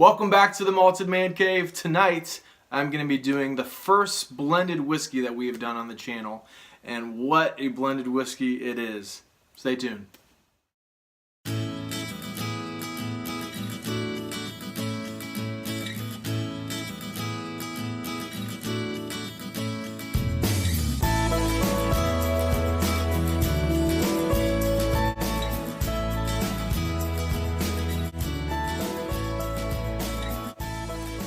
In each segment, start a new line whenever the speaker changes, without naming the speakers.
Welcome back to the Malted Man Cave. Tonight, I'm going to be doing the first blended whiskey that we have done on the channel. And what a blended whiskey it is. Stay tuned.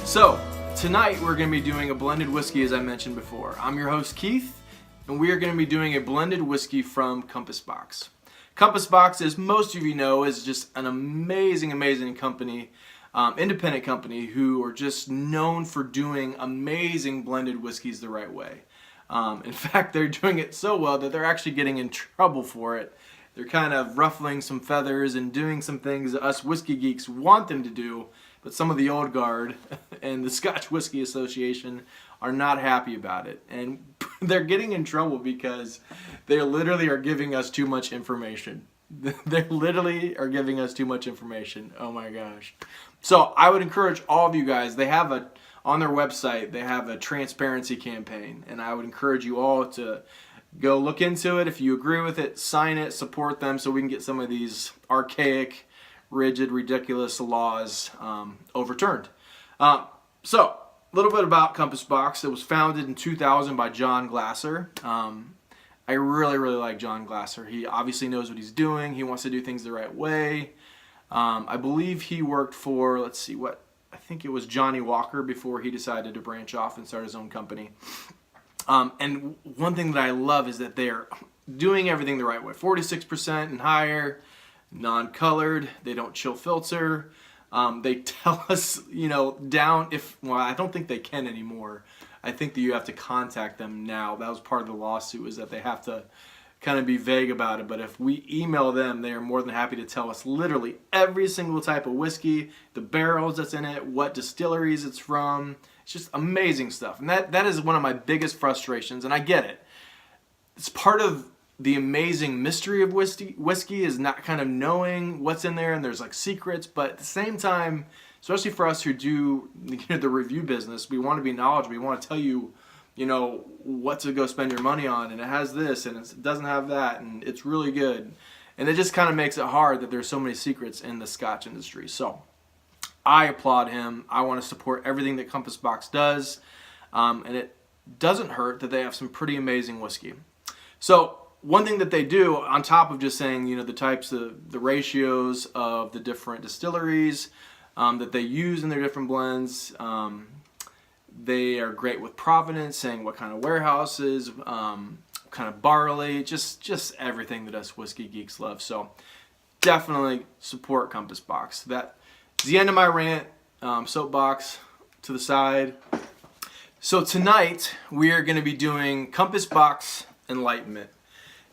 So, tonight we're going to be doing a blended whiskey as I mentioned before. I'm your host Keith, and we are going to be doing a blended whiskey from Compass Box. Compass Box, as most of you know, is just an amazing company, independent company who are just known for doing amazing blended whiskeys the right way. In fact, they're doing it so well that they're actually getting in trouble for it. They're kind of ruffling some feathers and doing some things that us whiskey geeks want them to do, but some of the old guard and the Scotch Whisky Association are not happy about it. And they're getting in trouble because they literally are giving us too much information. They literally are giving us too much information. Oh my gosh. So I would encourage all of you guys, on their website, they have a transparency campaign. And I would encourage you all to go look into it. If you agree with it, sign it, support them so we can get some of these archaic, rigid, ridiculous laws overturned. So, a little bit about Compass Box. It was founded in 2000 by John Glasser. I really like John Glasser. He obviously knows what he's doing. He wants to do things the right way. I believe he worked for, I think it was Johnny Walker before he decided to branch off and start his own company. And one thing that I love is that they're doing everything the right way. 46% and higher, non-colored, they don't chill filter. They tell us, I don't think they can anymore. I think that you have to contact them now. That was part of the lawsuit, is that they have to kind of be vague about it. But if we email them, they are more than happy to tell us literally every single type of whiskey, the barrels that's in it, what distilleries it's from. It's just amazing stuff. And that is one of my biggest frustrations, and I get it. It's part of the amazing mystery of whiskey is not kind of knowing what's in there, and there's like secrets, but at the same time, especially for us who do the review business, we want to be knowledgeable. We want to tell you, what to go spend your money on, and it has this, and it doesn't have that, and it's really good. And it just kind of makes it hard that there's so many secrets in the Scotch industry. So I applaud him. I want to support everything that Compass Box does, and it doesn't hurt that they have some pretty amazing whiskey. So one thing that they do, on top of just saying, the types of the ratios of the different distilleries that they use in their different blends, they are great with provenance, saying what kind of warehouses, kind of barley, just everything that us whiskey geeks love. So definitely support Compass Box. That is the end of my rant. Soapbox to the side. So tonight we are going to be doing Compass Box Enlightenment.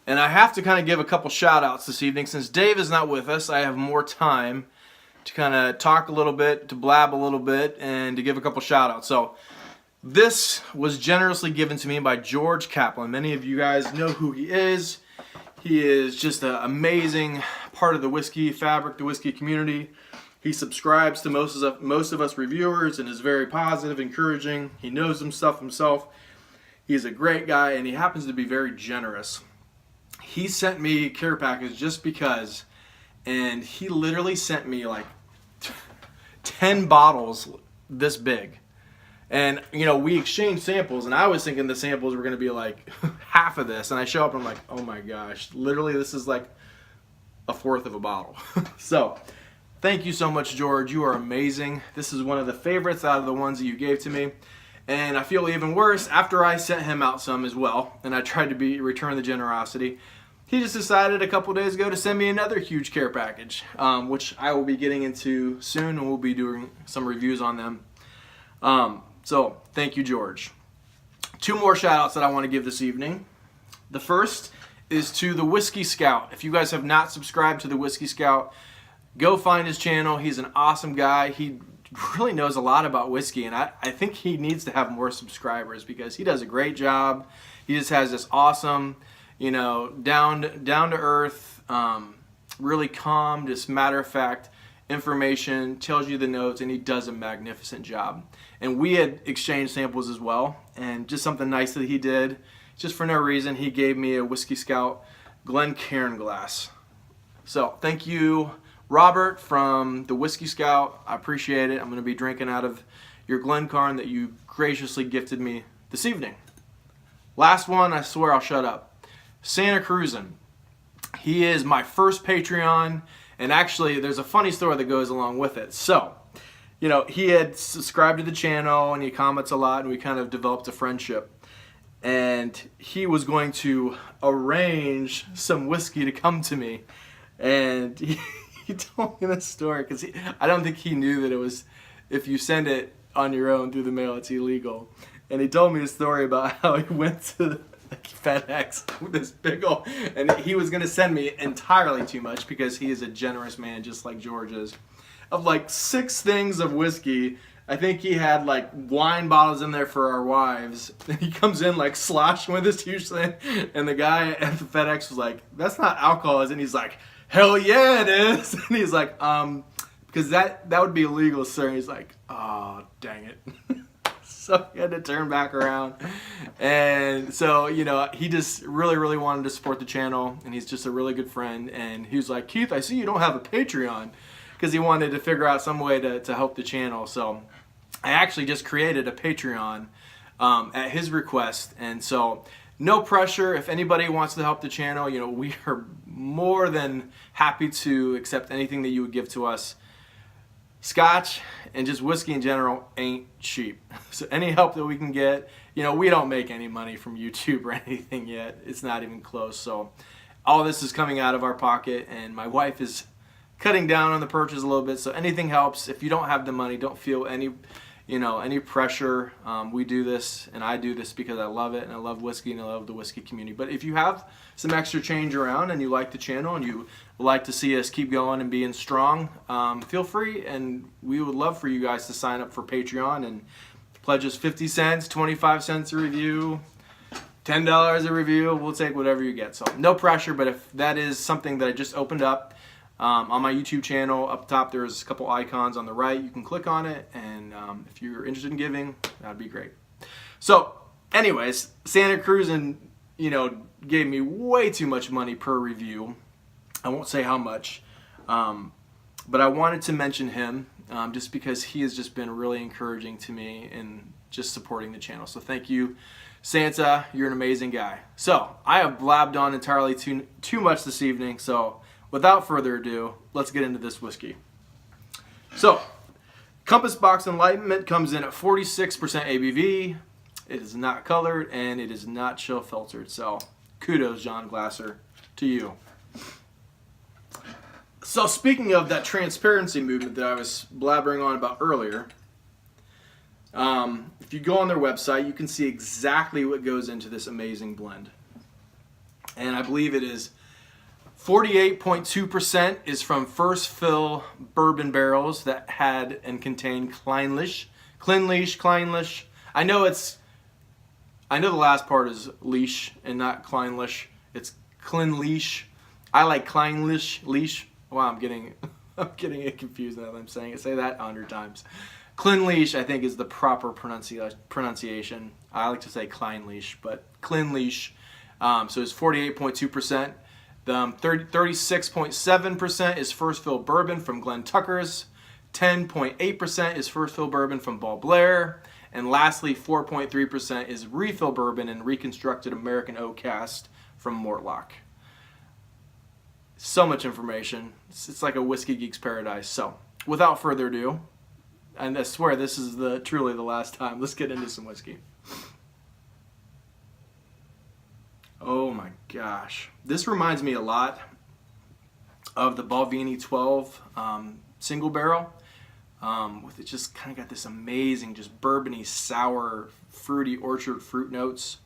And I have to kind of give a couple shout outs this evening. Since Dave is not with us, I have more time to kind of talk a little bit, to blab a little bit, and to give a couple shout outs. So this was generously given to me by George Kaplan. Many of you guys know who he is. He is just an amazing part of the whiskey fabric, the whiskey community. He subscribes to most of us reviewers and is very positive, encouraging. He knows some stuff himself. He's a great guy, and he happens to be very generous. He sent me a care package just because, and he literally sent me like 10 bottles this big. And, we exchanged samples, and I was thinking the samples were going to be like half of this. And I show up and I'm like, oh my gosh, literally this is like a fourth of a bottle. So thank you so much, George. You are amazing. This is one of the favorites out of the ones that you gave to me. And I feel even worse after I sent him out some as well, and I tried to return the generosity. He just decided a couple days ago to send me another huge care package, which I will be getting into soon, and we'll be doing some reviews on them. So thank you, George. Two more shout outs that I want to give this evening. The first is to the Whiskey Scout. If you guys have not subscribed to the Whiskey Scout, go find his channel. He's an awesome guy. He really knows a lot about whiskey, and I think he needs to have more subscribers because he does a great job. He just has this awesome, down to earth, really calm, just matter of fact information, tells you the notes, and he does a magnificent job. And we had exchanged samples as well, and just something nice that he did, just for no reason, he gave me a Whiskey Scout Glencairn glass. So thank you, Robert from the Whiskey Scout. I appreciate it. I'm going to be drinking out of your Glencairn that you graciously gifted me this evening. Last one, I swear I'll shut up. Santa Cruzin. He is my first Patreon, and actually there's a funny story that goes along with it. So, you know, he had subscribed to the channel and he comments a lot, and we kind of developed a friendship. And he was going to arrange some whiskey to come to me, and he told me this story because I don't think he knew that it was, if you send it on your own through the mail, it's illegal. And he told me a story about how he went to FedEx with this big old, and he was going to send me entirely too much because he is a generous man just like George is, of like 6 things of whiskey. I think he had like wine bottles in there for our wives. And he comes in like sloshing with this huge thing, and the guy at the FedEx was like, "That's not alcohol, is it?" And he's like, "Hell yeah, it is." And he's like, because that would be illegal, sir. And he's like, "Oh, dang it." So he had to turn back around. And so, you know, he just really, really wanted to support the channel, and he's just a really good friend. And he was like, "Keith, I see you don't have a Patreon," because he wanted to figure out some way to help the channel. So I actually just created a Patreon at his request. And so no pressure. If anybody wants to help the channel, you know, we are more than happy to accept anything that you would give to us. Scotch and just whiskey in general ain't cheap. So any help that we can get, you know, we don't make any money from YouTube or anything yet. It's not even close. So all this is coming out of our pocket, and my wife is cutting down on the purchase a little bit. So anything helps. If you don't have the money, don't feel any, you know, any pressure. We do this, and I do this because I love it, and I love whiskey, and I love the whiskey community. But if you have some extra change around and you like the channel and you would like to see us keep going and being strong, feel free, and we would love for you guys to sign up for Patreon and pledge us 50 cents, 25 cents a review, $10 a review. We'll take whatever you get. So no pressure, but if that is something that I just opened up on my YouTube channel, up top there's a couple icons on the right. You can click on it, and if you're interested in giving, that'd be great. So anyways, Santa Cruzin, you know, gave me way too much money per review. I won't say how much, but I wanted to mention him just because he has just been really encouraging to me in just supporting the channel. So thank you, Santa. You're an amazing guy. So I have blabbed on entirely too much this evening. So without further ado, let's get into this whiskey. So Compass Box Enlightenment comes in at 46% ABV. It is not colored, and it is not chill filtered. So kudos, John Glasser, to you. So speaking of that transparency movement that I was blabbering on about earlier, if you go on their website, you can see exactly what goes into this amazing blend. And I believe it is 48.2% is from first fill bourbon barrels that had and contained Clynelish. I know the last part is leash and not Clynelish. It's Clynelish. I like Clynelish. Wow, I'm getting it confused now that I'm saying it. Say that 100 times. Clynelish, I think, is the proper pronunciation. I like to say Clynelish, but Clynelish. So it's 48.2%. The 36.7% is first fill bourbon from Glen Tucker's. 10.8% is first fill bourbon from Ball Blair. And lastly, 4.3% is refill bourbon and reconstructed American oak cask from Mortlock. So much information. It's like a whiskey geek's paradise. So without further ado, and I swear this is truly the last time, let's get into some whiskey. Oh my gosh. This reminds me a lot of the Balvenie 12 single barrel. With it just kind of got this amazing, just bourbony, sour, fruity orchard fruit notes.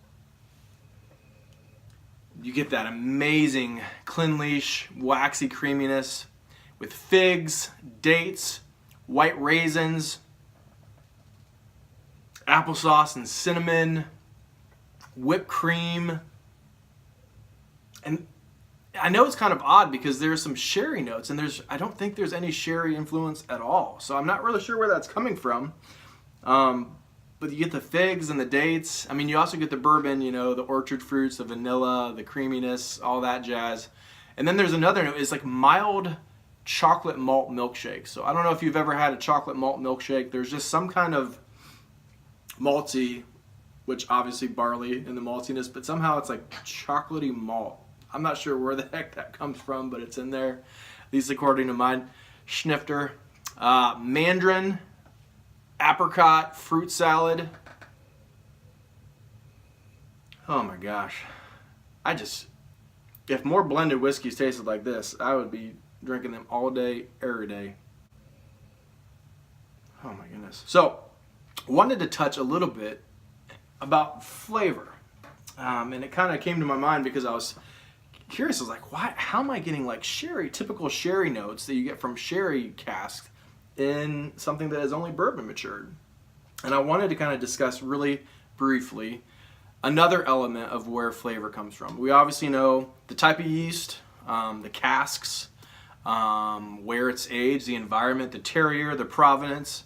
You get that amazing Clynelish, waxy creaminess with figs, dates, white raisins, applesauce and cinnamon, whipped cream. And I know it's kind of odd because there's some sherry notes, and I don't think there's any sherry influence at all. So I'm not really sure where that's coming from. But you get the figs and the dates. I mean, you also get the bourbon, you know, the orchard fruits, the vanilla, the creaminess, all that jazz. And then there's another note. It's like mild chocolate malt milkshake. So I don't know if you've ever had a chocolate malt milkshake. There's just some kind of malty, which obviously barley in the maltiness, but somehow it's like chocolatey malt. I'm not sure where the heck that comes from, but it's in there, at least according to mine. Schnifter. Mandarin, apricot, fruit salad. Oh my gosh. If more blended whiskeys tasted like this, I would be drinking them all day, every day. Oh my goodness. So, wanted to touch a little bit about flavor. And it kind of came to my mind because I was curious. I was like, why? How am I getting like sherry, typical sherry notes that you get from sherry casks in something that is only bourbon matured? And I wanted to kind of discuss really briefly another element of where flavor comes from. We obviously know the type of yeast, the casks, where it's aged, the environment, the terroir, the provenance.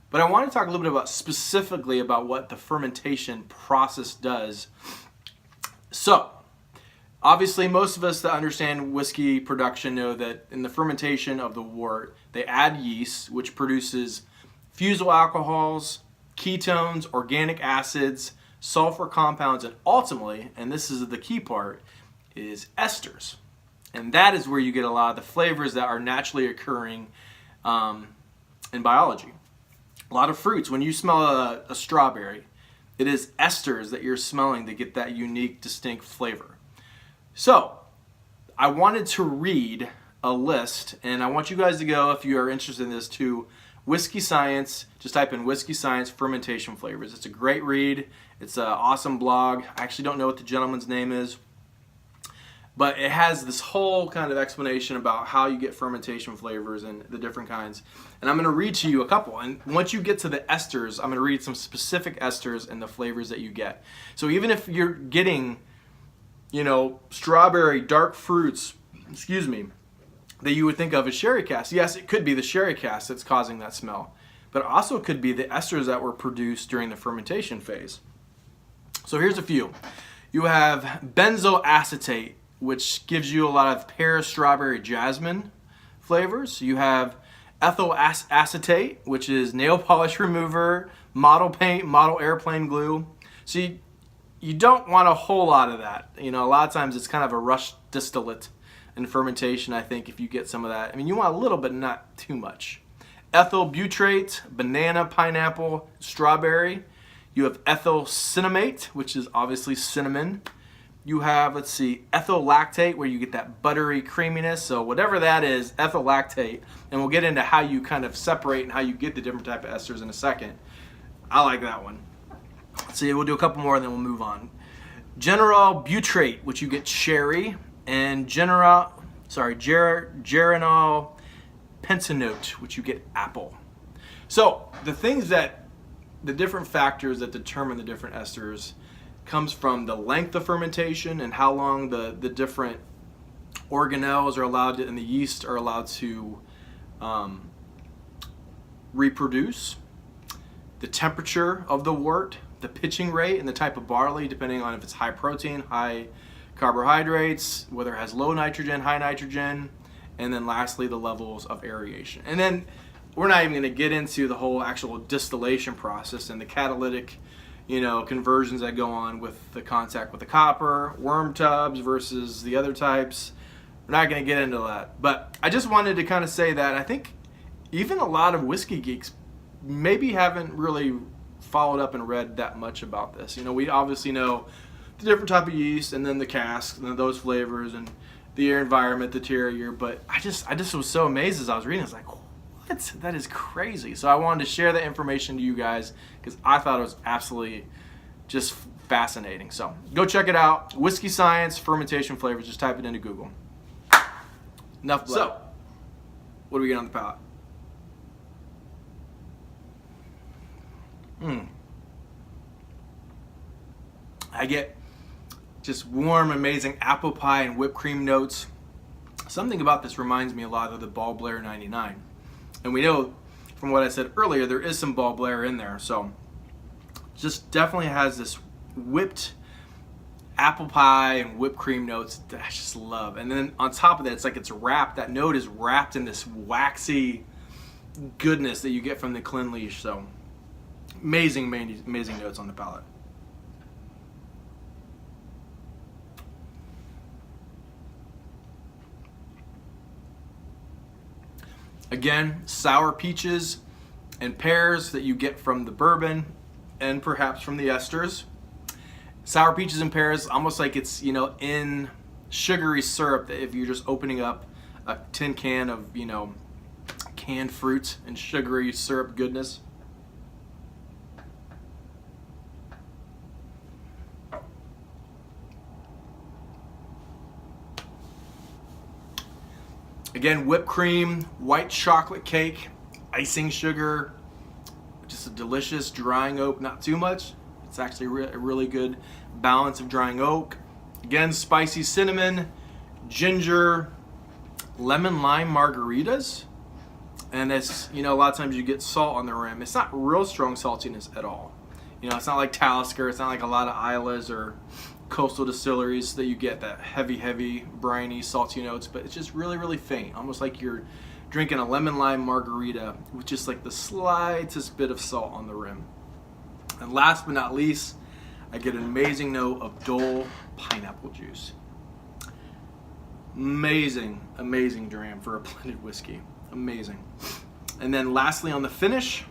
But I want to talk a little bit about specifically about what the fermentation process does. So, obviously, most of us that understand whiskey production know that in the fermentation of the wort, they add yeast, which produces fusel alcohols, ketones, organic acids, sulfur compounds, and ultimately, and this is the key part, is esters. And that is where you get a lot of the flavors that are naturally occurring in biology. A lot of fruits, when you smell a strawberry, it is esters that you're smelling that get that unique, distinct flavor. So, I wanted to read a list, and I want you guys to go, if you are interested in this, to Whiskey Science. Just type in Whiskey Science Fermentation Flavors. It's a great read. It's an awesome blog. I actually don't know what the gentleman's name is, but it has this whole kind of explanation about how you get fermentation flavors and the different kinds. And I'm going to read to you a couple. And once you get to the esters, I'm going to read some specific esters and the flavors that you get. So even if you're getting, you know, strawberry, dark fruits, that you would think of as sherry cask. Yes, it could be the sherry cask that's causing that smell, but it also could be the esters that were produced during the fermentation phase. So here's a few. You have benzoacetate, which gives you a lot of pear, strawberry, jasmine flavors. You have ethyl acetate, which is nail polish remover, model paint, model airplane glue. So you don't want a whole lot of that. You know, a lot of times it's kind of a rush distillate in fermentation, I think, if you get some of that. I mean, you want a little, but not too much. Ethyl butyrate, banana, pineapple, strawberry. You have ethyl cinnamate, which is obviously cinnamon. You have, ethyl lactate, where you get that buttery creaminess. So whatever that is, ethyl lactate. And we'll get into how you kind of separate and how you get the different type of esters in a second. I like that one. We'll do a couple more and then we'll move on. General butyrate, which you get sherry, and geranol pentanote, which you get apple. So the different factors that determine the different esters comes from the length of fermentation and how long the different organelles are allowed to, and the yeast are allowed to reproduce, the temperature of the wort, the pitching rate, and the type of barley, depending on if it's high protein, high carbohydrates, whether it has low nitrogen, high nitrogen, and then lastly the levels of aeration. And then we're not even going to get into the whole actual distillation process and the catalytic, conversions that go on with the contact with the copper, worm tubs versus the other types. We're not going to get into that. But I just wanted to kind of say that I think even a lot of whiskey geeks maybe haven't really followed up and read that much about this. We obviously know the different type of yeast and then the casks and those flavors and the air environment, the terroir, but I just was so amazed as I was reading. I was like, what? That is crazy. So I wanted to share that information to you guys because I thought it was absolutely just fascinating. So go check it out. Whiskey Science Fermentation Flavors. Just type it into Google. Enough. So, what do we get on the palate? I get just warm, amazing apple pie and whipped cream notes. Something about this reminds me a lot of the Ball Blair 99. And we know from what I said earlier, there is some Ball Blair in there. So just definitely has this whipped apple pie and whipped cream notes that I just love. And then on top of that, it's like it's wrapped, that note is wrapped in this waxy goodness that you get from the Clinleash. So amazing, amazing notes on the palate. Again, sour peaches and pears that you get from the bourbon and perhaps from the esters. Sour peaches and pears, almost like it's, you know, in sugary syrup, that if you're just opening up a tin can of, you know, canned fruit and sugary syrup goodness. Again, whipped cream, white chocolate cake, icing sugar, just a delicious drying oak, not too much. It's actually a really good balance of drying oak. Again, spicy cinnamon, ginger, lemon lime margaritas. And it's, you know, a lot of times you get salt on the rim. It's not real strong saltiness at all. You know, it's not like Talisker, it's not like a lot of Islays or coastal distilleries that you get that heavy, briny, salty notes, but it's just really faint, almost like you're drinking a lemon lime margarita with just like the slightest bit of salt on the rim. And last but not least, I get an amazing note of Dole pineapple juice. Amazing dram for a blended whiskey. Amazing. And then lastly on the finish,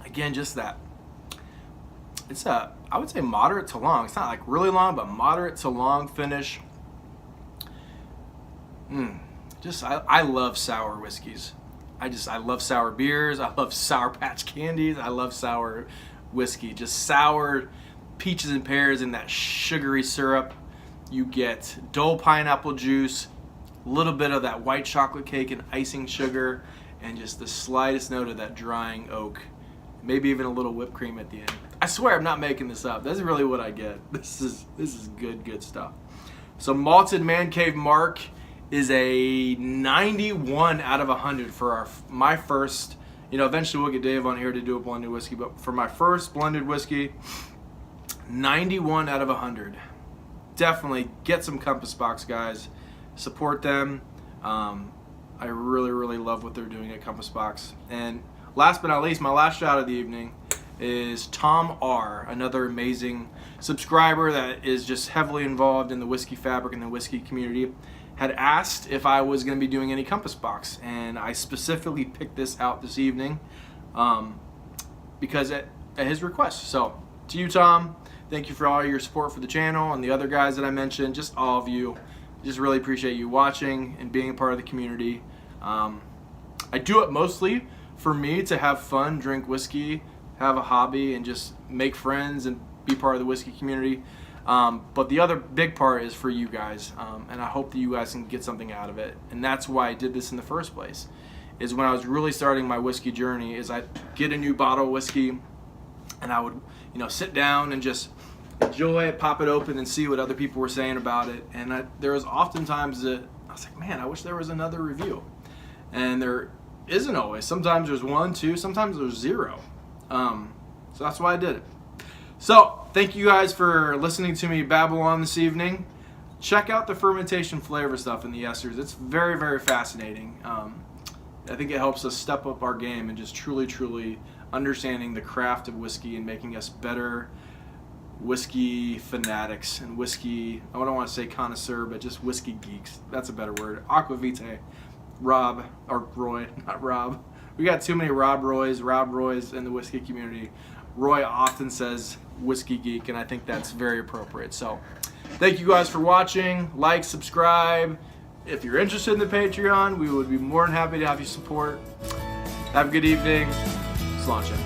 again, just that. It's a, I would say moderate to long. It's not like really long, but moderate to long finish. I love sour whiskeys. I love sour beers. I love Sour Patch candies. I love sour whiskey. Just sour peaches and pears in that sugary syrup. You get Dole pineapple juice, a little bit of that white chocolate cake and icing sugar, and just the slightest note of that drying oak. Maybe even a little whipped cream at the end. I swear I'm not making this up. That's really what I get. This is good stuff. So Malted Man Cave Mark is a 91 out of 100 for my first, you know, eventually we'll get Dave on here to do a blended whiskey, but for my first blended whiskey, 91 out of 100. Definitely get some Compass Box, guys. Support them. I really love what they're doing at Compass Box. And last but not least, my last shout of the evening is Tom R., another amazing subscriber that is just heavily involved in the Whiskyfabric and the whiskey community, had asked if I was going to be doing any Compass Box, and I specifically picked this out this evening because at his request. So to you, Tom, thank you for all your support for the channel and the other guys that I mentioned, just all of you. Just really appreciate you watching and being a part of the community. I do it mostly for me to have fun, drink whiskey, have a hobby, and just make friends and be part of the whiskey community. But the other big part is for you guys, and I hope that you guys can get something out of it. And that's why I did this in the first place, is when I was really starting my whiskey journey, is I'd get a new bottle of whiskey and I would, you know, sit down and just enjoy it, pop it open and see what other people were saying about it. And there was oftentimes that I was like, man, I wish there was another review. And there isn't always. Sometimes there's 1, 2, sometimes there's 0. So that's why I did it. So thank you guys for listening to me babble on this evening. Check out the fermentation flavor stuff in the esters. It's very fascinating. I think it helps us step up our game and just truly understanding the craft of whiskey and making us better whiskey fanatics and whiskey, I don't want to say connoisseur, but just whiskey geeks. That's a better word. Aquavitae. Rob, or Roy, not Rob. We got too many Rob Roys in the whiskey community. Roy often says whiskey geek, and I think that's very appropriate. So thank you guys for watching. Like, subscribe. If you're interested in the Patreon, we would be more than happy to have you support. Have a good evening. Sláinte.